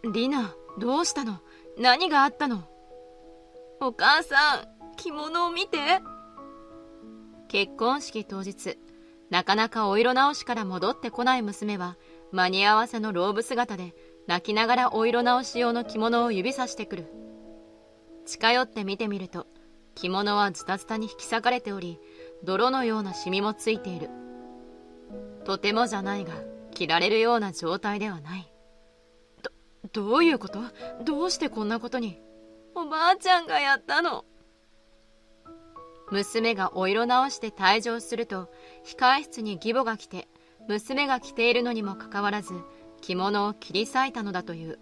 リナ、どうしたの？何があったの？お母さん、着物を見て。結婚式当日、なかなかお色直しから戻ってこない娘は、間に合わせのローブ姿で泣きながらお色直し用の着物を指さしてくる。近寄って見てみると、着物はズタズタに引き裂かれており、泥のようなシミもついている。とてもじゃないが、着られるような状態ではない。どういうこと？どうしてこんなことに？おばあちゃんがやったの。娘がお色直して退場すると、控室に義母が来て、娘が着ているのにもかかわらず、着物を切り裂いたのだという。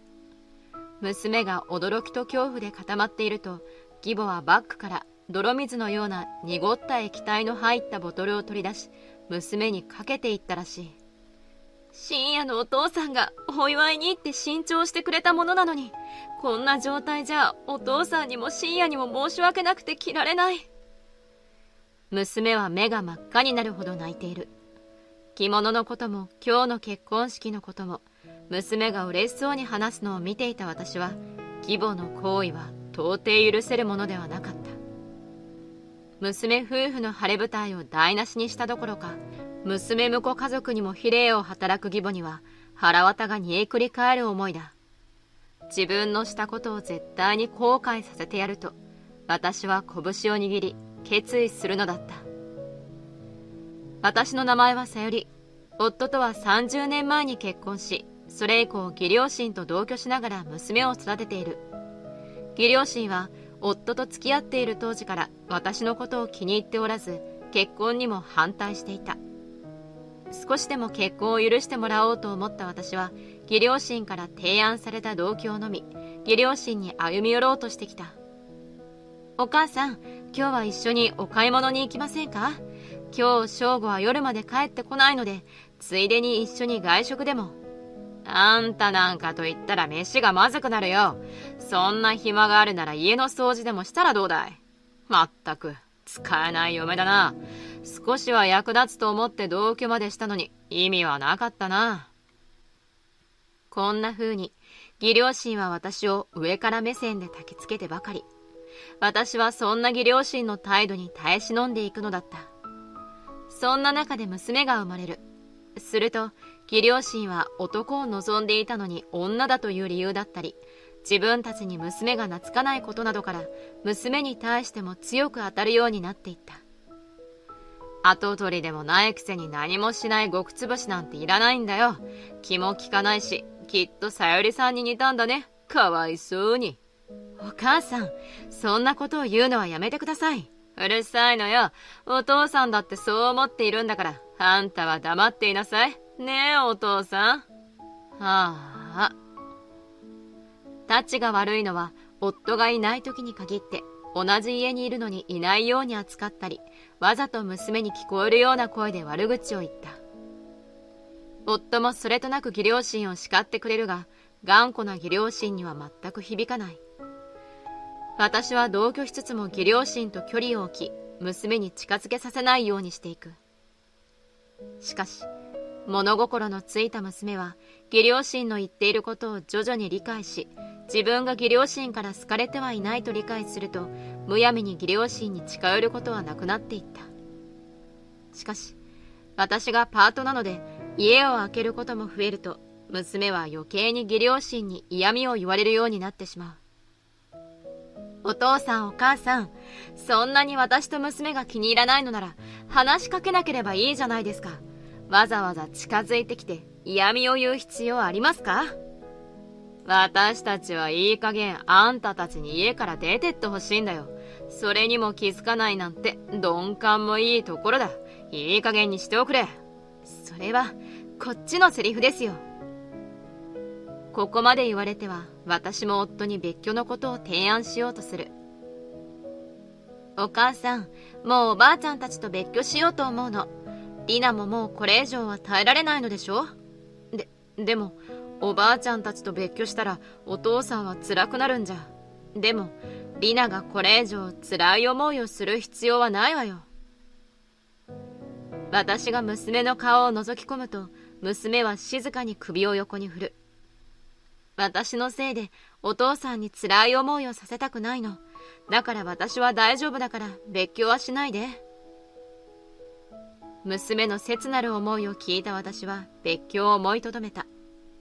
娘が驚きと恐怖で固まっていると、義母はバッグから泥水のような濁った液体の入ったボトルを取り出し、娘にかけていったらしい。深夜のお父さんがお祝いに行って新調してくれたものなのに、こんな状態じゃお父さんにも深夜にも申し訳なくて着られない。娘は目が真っ赤になるほど泣いている。着物のことも今日の結婚式のことも、娘が嬉しそうに話すのを見ていた私は、義母の行為は到底許せるものではなかった。娘夫婦の晴れ舞台を台無しにしたどころか、娘婿家族にも非礼を働く義母には腹渡が煮えくり返る思いだ。自分のしたことを絶対に後悔させてやると、私は拳を握り決意するのだった。私の名前はさより。夫とは30年前に結婚し、それ以降義両親と同居しながら娘を育てている。義両親は夫と付き合っている当時から私のことを気に入っておらず、結婚にも反対していた。少しでも結婚を許してもらおうと思った私は、義両親から提案された同居をのみ、義両親に歩み寄ろうとしてきた。お母さん、今日は一緒にお買い物に行きませんか？今日正午は夜まで帰ってこないので、ついでに一緒に外食でも。あんたなんかと言ったら飯がまずくなるよ。そんな暇があるなら家の掃除でもしたらどうだい？まったく、使えない嫁だな。少しは役立つと思って同居までしたのに意味はなかったな。こんな風に義両親は私を上から目線で焚きつけてばかり。私はそんな義両親の態度に耐え忍んでいくのだった。そんな中で娘が生まれる。すると義両親は男を望んでいたのに女だという理由だったり、自分たちに娘が懐かないことなどから娘に対しても強く当たるようになっていった。後取りでもないくせに何もしない極つぶしなんていらないんだよ。気も利かないし、きっとさよりさんに似たんだね。かわいそうに。お母さん、そんなことを言うのはやめてください。うるさいのよ。お父さんだってそう思っているんだから、あんたは黙っていなさい。ねえお父さん。はあ。タチが悪いのは夫がいない時に限って同じ家にいるのにいないように扱ったり、わざと娘に聞こえるような声で悪口を言った。夫もそれとなく義両親を叱ってくれるが、頑固な義両親には全く響かない。私は同居しつつも義両親と距離を置き、娘に近づけさせないようにしていく。しかし、物心のついた娘は義両親の言っていることを徐々に理解し、自分が義両親から好かれてはいないと理解すると、むやみに義両親に近寄ることはなくなっていった。しかし、私がパートなので家を空けることも増えると、娘は余計に義両親に嫌味を言われるようになってしまう。お父さんお母さん、そんなに私と娘が気に入らないのなら話しかけなければいいじゃないですか。わざわざ近づいてきて嫌味を言う必要ありますか？私たちはいい加減あんたたちに家から出てってほしいんだよ。それにも気づかないなんて鈍感もいいところだ。いい加減にしておくれ。それはこっちのセリフですよ。ここまで言われては私も夫に別居のことを提案しようとする。お母さん、もうおばあちゃんたちと別居しようと思うの。リナももうこれ以上は耐えられないのでしょ？でもおばあちゃんたちと別居したらお父さんは辛くなるんじゃ。でもリナがこれ以上辛い思いをする必要はないわよ。私が娘の顔を覗き込むと、娘は静かに首を横に振る。私のせいでお父さんに辛い思いをさせたくないの。だから私は大丈夫だから別居はしないで。娘の切なる思いを聞いた私は別居を思いとどめた。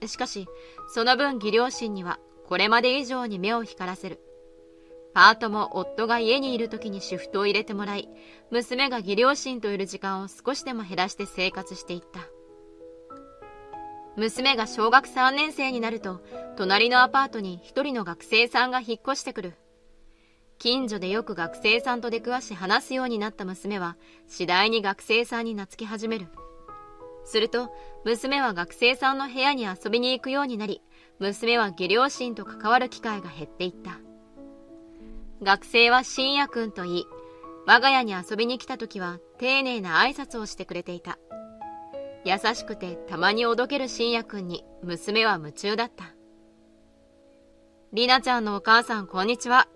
しかし、その分義両親にはこれまで以上に目を光らせる。パートも夫が家にいる時にシフトを入れてもらい、娘が義両親といる時間を少しでも減らして生活していった。娘が小学3年生になると、隣のアパートに一人の学生さんが引っ越してくる。近所でよく学生さんと出くわし話すようになった娘は、次第に学生さんに懐き始める。すると、娘は学生さんの部屋に遊びに行くようになり、娘は義両親と関わる機会が減っていった。学生は信也くんと言い、我が家に遊びに来た時は丁寧な挨拶をしてくれていた。優しくてたまにおどける信也くんに娘は夢中だった。りなちゃんのお母さんこんにちは。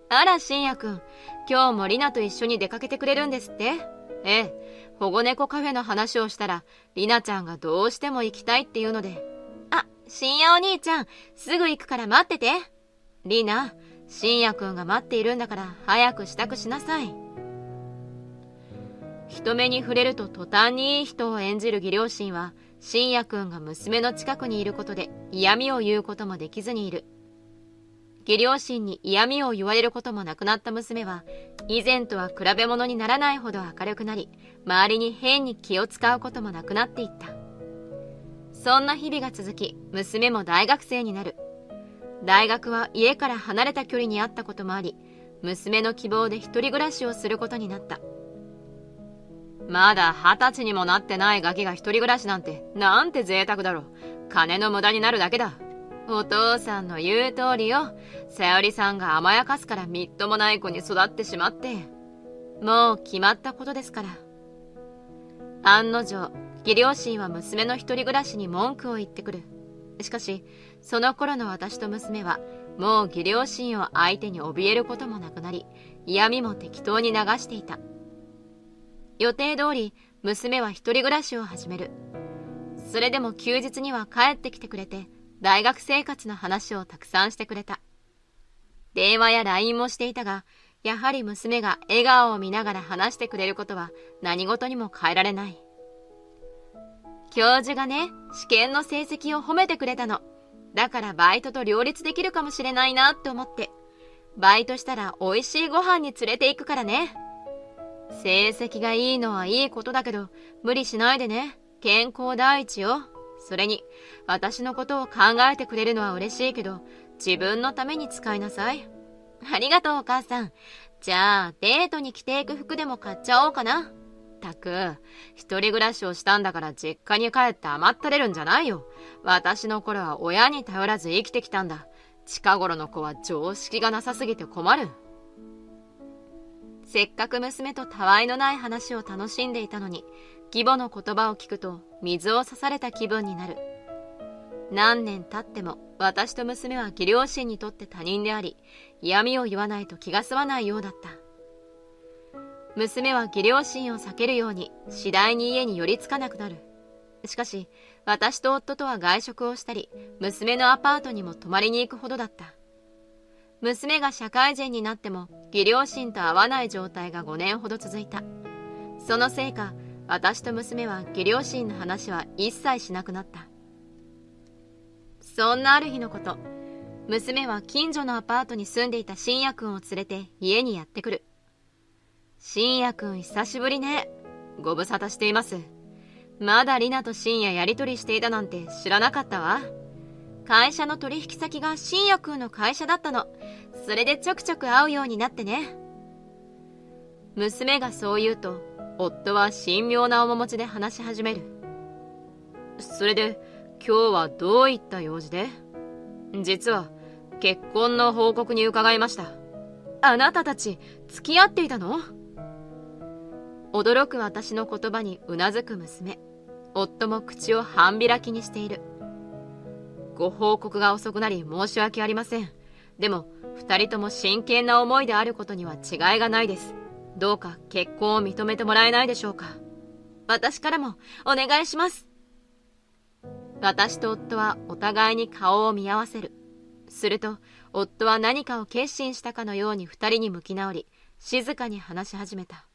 あら信也くん、今日もりなと一緒に出かけてくれるんですって？ええ、保護猫カフェの話をしたらりなちゃんがどうしても行きたいっていうので。あ、信也お兄ちゃん、すぐ行くから待ってて。りな、信也くんが待っているんだから早く支度しなさい。人目に触れると途端にいい人を演じる義両親は、信也くんが娘の近くにいることで嫌味を言うこともできずにいる。義両親に嫌味を言われることもなくなった娘は、以前とは比べ物にならないほど明るくなり、周りに変に気を使うこともなくなっていった。そんな日々が続き、娘も大学生になる。大学は家から離れた距離にあったこともあり、娘の希望で一人暮らしをすることになった。まだ20歳にもなってないガキが一人暮らしなんて、なんて贅沢だろ。金の無駄になるだけだ。お父さんの言う通りよ。さよりさんが甘やかすからみっともない子に育ってしまって。もう決まったことですから。案の定、義両親は娘の一人暮らしに文句を言ってくる。しかし、その頃の私と娘は、もう義両親を相手に怯えることもなくなり、嫌味も適当に流していた。予定通り、娘は一人暮らしを始める。それでも休日には帰ってきてくれて、大学生活の話をたくさんしてくれた。電話や LINE もしていたが、やはり娘が笑顔を見ながら話してくれることは何事にも変えられない。教授がね、試験の成績を褒めてくれたの。だからバイトと両立できるかもしれないなって思って。バイトしたら美味しいご飯に連れて行くからね。成績がいいのはいいことだけど、無理しないでね。健康第一よ。それに、私のことを考えてくれるのは嬉しいけど、自分のために使いなさい。ありがとうお母さん。じゃあ、デートに着ていく服でも買っちゃおうかな。たく、一人暮らしをしたんだから実家に帰って甘ったれるんじゃないよ。私の頃は親に頼らず生きてきたんだ。近頃の子は常識がなさすぎて困る。せっかく娘とたわいのない話を楽しんでいたのに、義母の言葉を聞くと水を差された気分になる。何年経っても私と娘は義両親にとって他人であり、嫌味を言わないと気が済まないようだった。娘は義両親を避けるように次第に家に寄りつかなくなる。しかし、私と夫とは外食をしたり、娘のアパートにも泊まりに行くほどだった。娘が社会人になっても義両親と会わない状態が5年ほど続いた。そのせいか、私と娘は義両親の話は一切しなくなった。そんなある日のこと、娘は近所のアパートに住んでいた信也くんを連れて家にやってくる。信也くん久しぶりね。ご無沙汰しています。まだりなと信也やりとりしていたなんて知らなかったわ。会社の取引先が信也くんの会社だったの。それでちょくちょく会うようになってね。娘がそう言うと、夫は神妙な面持ちで話し始める。それで今日はどういった用事で？実は結婚の報告に伺いました。あなたたち付き合っていたの？驚く私の言葉にうなずく娘。夫も口を半開きにしている。ご報告が遅くなり申し訳ありません。でも二人とも真剣な思いであることには違いがないです。どうか結婚を認めてもらえないでしょうか。私からもお願いします。私と夫はお互いに顔を見合わせる。すると夫は何かを決心したかのように二人に向き直り、静かに話し始めた。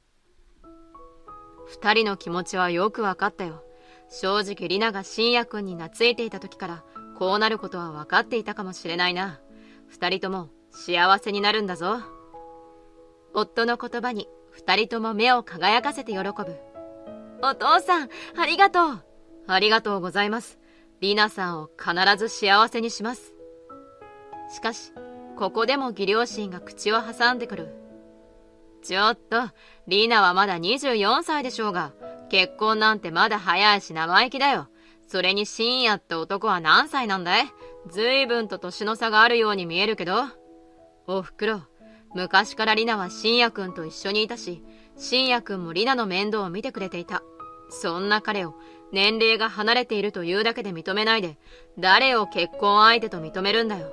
二人の気持ちはよくわかったよ。正直リナが信也くんに懐いていた時からこうなることは分かっていたかもしれないな。二人とも幸せになるんだぞ。夫の言葉に二人とも目を輝かせて喜ぶ。お父さん、ありがとう。ありがとうございます。リナさんを必ず幸せにします。しかし、ここでも義両親が口を挟んでくる。ちょっと、リナはまだ24歳でしょうが、結婚なんてまだ早いし生意気だよ。それに信也って男は何歳なんだい？随分と年の差があるように見えるけど。おふくろ、昔からリナは信也くんと一緒にいたし、信也くんもリナの面倒を見てくれていた。そんな彼を年齢が離れているというだけで認めないで、誰を結婚相手と認めるんだよ。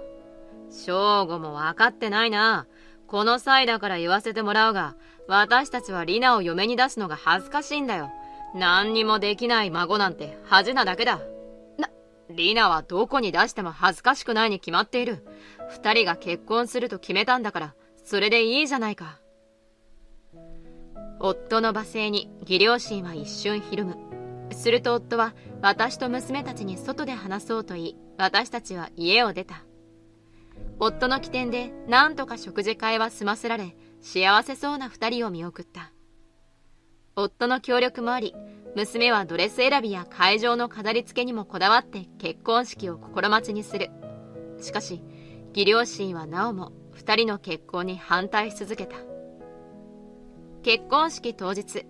翔吾も分かってないな。この際だから言わせてもらうが、私たちはリナを嫁に出すのが恥ずかしいんだよ。何にもできない孫なんて恥なだけだ。リナはどこに出しても恥ずかしくないに決まっている。二人が結婚すると決めたんだから、それでいいじゃないか。夫の罵声に義両親は一瞬ひるむ。すると夫は私と娘たちに外で話そうと言い、私たちは家を出た。夫の機転で何とか食事会は済ませられ、幸せそうな二人を見送った。夫の協力もあり、娘はドレス選びや会場の飾り付けにもこだわって結婚式を心待ちにする。しかし、義両親はなおも二人の結婚に反対し続けた。結婚式当日、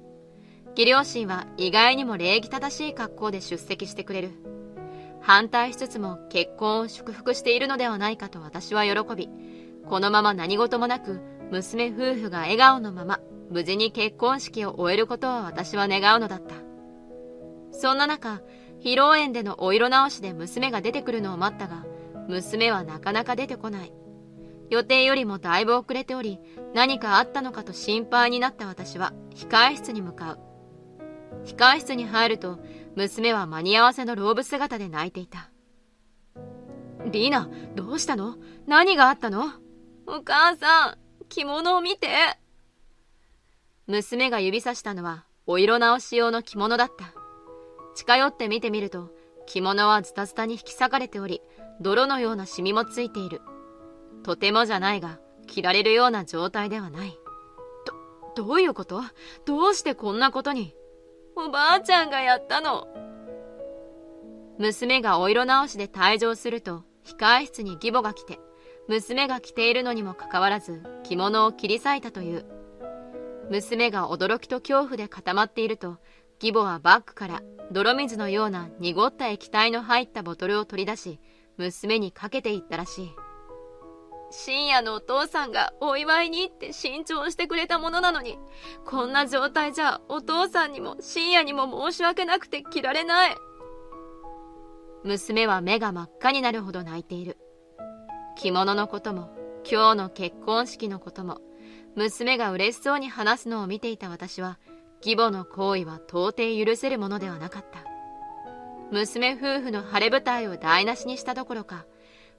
義両親は意外にも礼儀正しい格好で出席してくれる。反対しつつも結婚を祝福しているのではないかと私は喜び、このまま何事もなく娘夫婦が笑顔のまま無事に結婚式を終えることを私は願うのだった。そんな中、披露宴でのお色直しで娘が出てくるのを待ったが、娘はなかなか出てこない。予定よりもだいぶ遅れており、何かあったのかと心配になった私は控室に向かう。控室に入ると、娘は間に合わせのローブ姿で泣いていた。リナ、どうしたの？何があったの？お母さん、着物を見て。娘が指さしたのはお色直し用の着物だった。近寄って見てみると、着物はズタズタに引き裂かれており、泥のようなシミもついている。とてもじゃないが、着られるような状態ではない。どういうこと？どうしてこんなことに？おばあちゃんがやったの。娘がお色直しで退場すると、控室に義母が来て、娘が着ているのにもかかわらず、着物を切り裂いたという。娘が驚きと恐怖で固まっていると、義母はバッグから泥水のような濁った液体の入ったボトルを取り出し、娘にかけていったらしい。深夜のお父さんがお祝いに行って新調してくれたものなのに、こんな状態じゃお父さんにも深夜にも申し訳なくて着られない。娘は目が真っ赤になるほど泣いている。着物のことも今日の結婚式のことも、娘が嬉しそうに話すのを見ていた私は、義母の行為は到底許せるものではなかった。娘夫婦の晴れ舞台を台無しにしたどころか、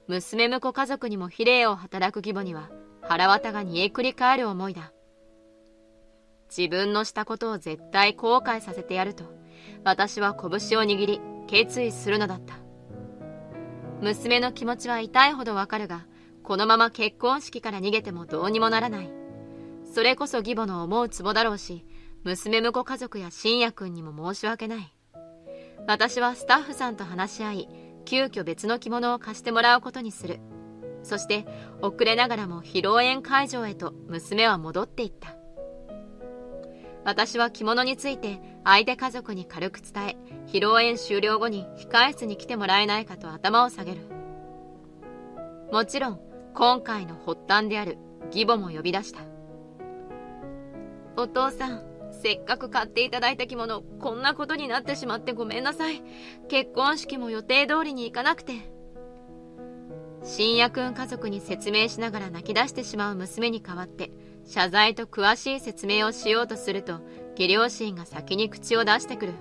娘婿家族にも非礼を働く義母には腹渡が煮えくり返る思いだ。自分のしたことを絶対後悔させてやると、私は拳を握り決意するのだった。娘の気持ちは痛いほどわかるが、このまま結婚式から逃げてもどうにもならない。それこそ義母の思うツボだろうし、娘婿家族や信也くんにも申し訳ない。私はスタッフさんと話し合い、急遽別の着物を貸してもらうことにする。そして遅れながらも披露宴会場へと娘は戻っていった。私は着物について相手家族に軽く伝え、披露宴終了後に控室に来てもらえないかと頭を下げる。もちろん今回の発端である義母も呼び出した。お父さん、せっかく買っていただいた着物、こんなことになってしまってごめんなさい。結婚式も予定通りに行かなくて。信也くん家族に説明しながら泣き出してしまう娘に代わって、謝罪と詳しい説明をしようとすると、義両親が先に口を出してくる。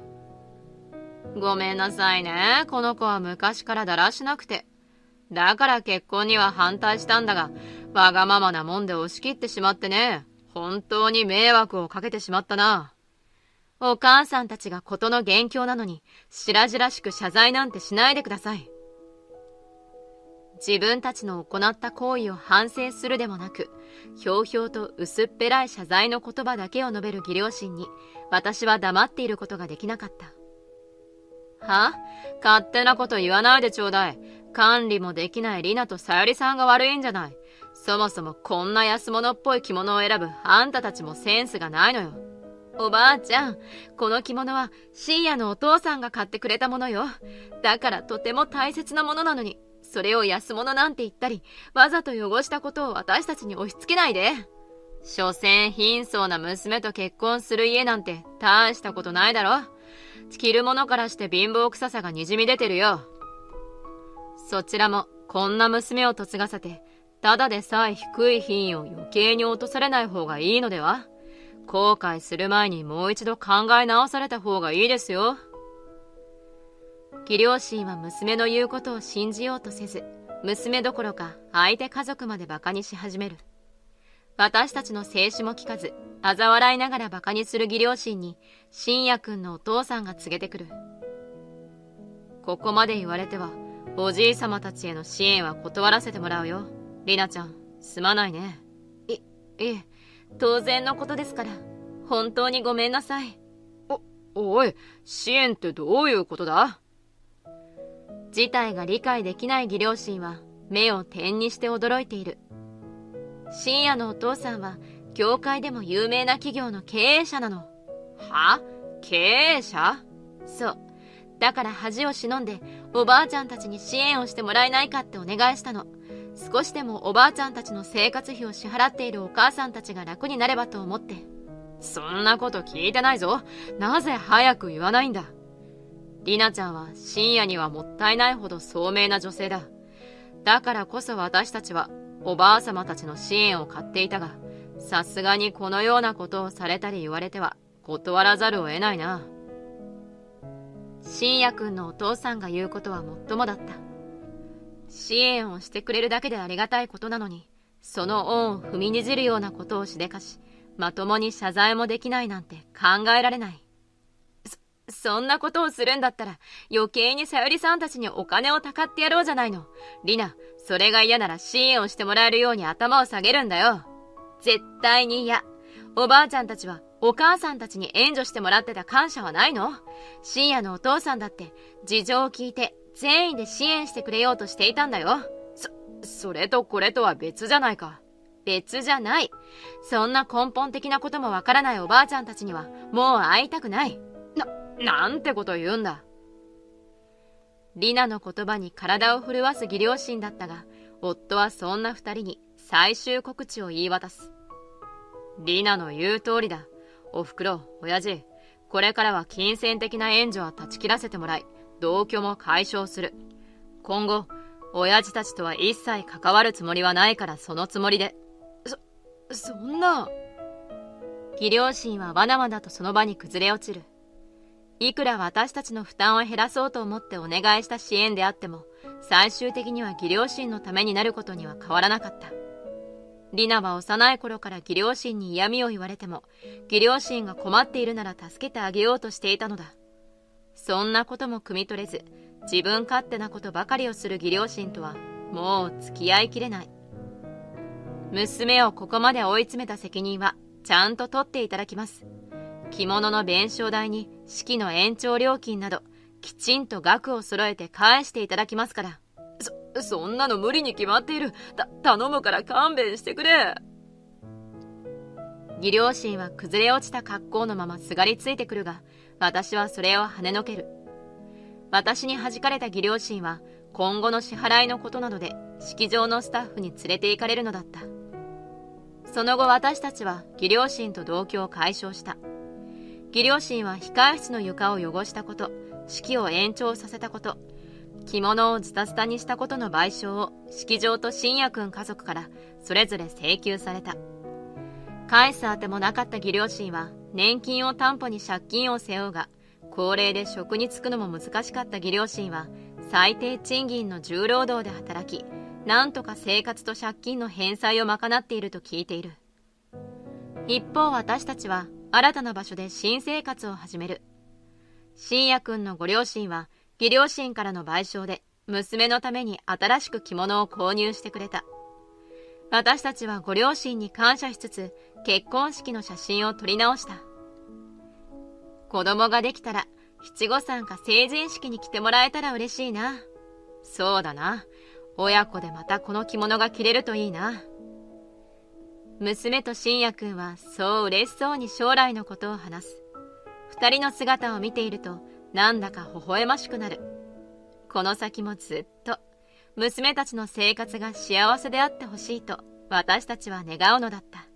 ごめんなさいね。この子は昔からだらしなくて。だから結婚には反対したんだが、わがままなもんで押し切ってしまってね。本当に迷惑をかけてしまったな。お母さんたちが事の元凶なのに、白々しく謝罪なんてしないでください。自分たちの行った行為を反省するでもなく、ひょうひょうと薄っぺらい謝罪の言葉だけを述べる義両親に、私は黙っていることができなかった。は？勝手なこと言わないでちょうだい。管理もできないリナとさゆりさんが悪いんじゃない。そもそもこんな安物っぽい着物を選ぶあんたたちもセンスがないのよ。おばあちゃん、この着物は深夜のお父さんが買ってくれたものよ。だからとても大切なものなのに、それを安物なんて言ったり、わざと汚したことを私たちに押し付けないで。所詮貧相な娘と結婚する家なんて大したことないだろ。着るものからして貧乏臭さがにじみ出てるよ。そちらもこんな娘を嫁がせて、ただでさえ低い品位を余計に落とされない方がいいのでは？後悔する前にもう一度考え直された方がいいですよ。義両親は娘の言うことを信じようとせず、娘どころか相手家族までバカにし始める。私たちの制止も聞かず、嘲笑いながらバカにする義両親に、信也くんのお父さんが告げてくる。ここまで言われては、おじいさまたちへの支援は断らせてもらうよ。リナちゃん、すまないね。いえ、当然のことですから、本当にごめんなさい。おい、支援ってどういうことだ？事態が理解できない義両親は、目を点にして驚いている。深夜のお父さんは、業界でも有名な企業の経営者なの。は？経営者？そう。だから恥を忍んで、おばあちゃんたちに支援をしてもらえないかってお願いしたの。少しでもおばあちゃんたちの生活費を支払っているお母さんたちが楽になればと思って。そんなこと聞いてないぞ。なぜ早く言わないんだ。リナちゃんは深夜にはもったいないほど聡明な女性だ。だからこそ私たちはおばあさまたちの支援を買っていたが、さすがにこのようなことをされたり言われては断らざるを得ないな。深夜くんのお父さんが言うことはもっともだった。支援をしてくれるだけでありがたいことなのに、その恩を踏みにじるようなことをしでかし、まともに謝罪もできないなんて考えられない。そんなことをするんだったら余計にさゆりさんたちにお金をたかってやろうじゃないの。リナ、それが嫌なら支援をしてもらえるように頭を下げるんだよ。絶対に嫌。おばあちゃんたちはお母さんたちに援助してもらってた感謝はないの？深夜のお父さんだって事情を聞いて善意で支援してくれようとしていたんだよ。それとこれとは別じゃないか。別じゃない。そんな根本的なこともわからないおばあちゃんたちにはもう会いたくない。なんてこと言うんだ。リナの言葉に体を震わす義両親だったが、夫はそんな二人に最終告知を言い渡す。リナの言う通りだ。おふくろ、親父、これからは金銭的な援助は断ち切らせてもらい、同居も解消する。今後、親父たちとは一切関わるつもりはないからそのつもりで。そんな。義両親はわなわなとその場に崩れ落ちる。いくら私たちの負担を減らそうと思ってお願いした支援であっても、最終的には義両親のためになることには変わらなかった。リナは幼い頃から義両親に嫌味を言われても、義両親が困っているなら助けてあげようとしていたのだ。そんなことも汲み取れず、自分勝手なことばかりをする義両親とは、もう付き合いきれない。娘をここまで追い詰めた責任は、ちゃんと取っていただきます。着物の弁償代に式の延長料金など、きちんと額を揃えて返していただきますから。そんなの無理に決まっている。頼むから勘弁してくれ。義両親は崩れ落ちた格好のまますがりついてくるが、私はそれを跳ねのける。私に弾かれた義両親は、今後の支払いのことなどで、式場のスタッフに連れて行かれるのだった。その後私たちは義両親と同居を解消した。義両親は控室の床を汚したこと、式を延長させたこと、着物をズタズタにしたことの賠償を式場と信也くん家族からそれぞれ請求された。返すあてもなかった義両親は年金を担保に借金を背負うが、高齢で職に就くのも難しかった義両親は最低賃金の重労働で働き、なんとか生活と借金の返済を賄っていると聞いている。一方、私たちは新たな場所で新生活を始める。信也くんのご両親は義両親からの賠償で娘のために新しく着物を購入してくれた。私たちはご両親に感謝しつつ結婚式の写真を撮り直した。子供ができたら七五三か成人式に着てもらえたら嬉しいな。そうだな。親子でまたこの着物が着れるといいな。娘と信也くんはそう嬉しそうに将来のことを話す。二人の姿を見ているとなんだか微笑ましくなる。この先もずっと娘たちの生活が幸せであってほしいと私たちは願うのだった。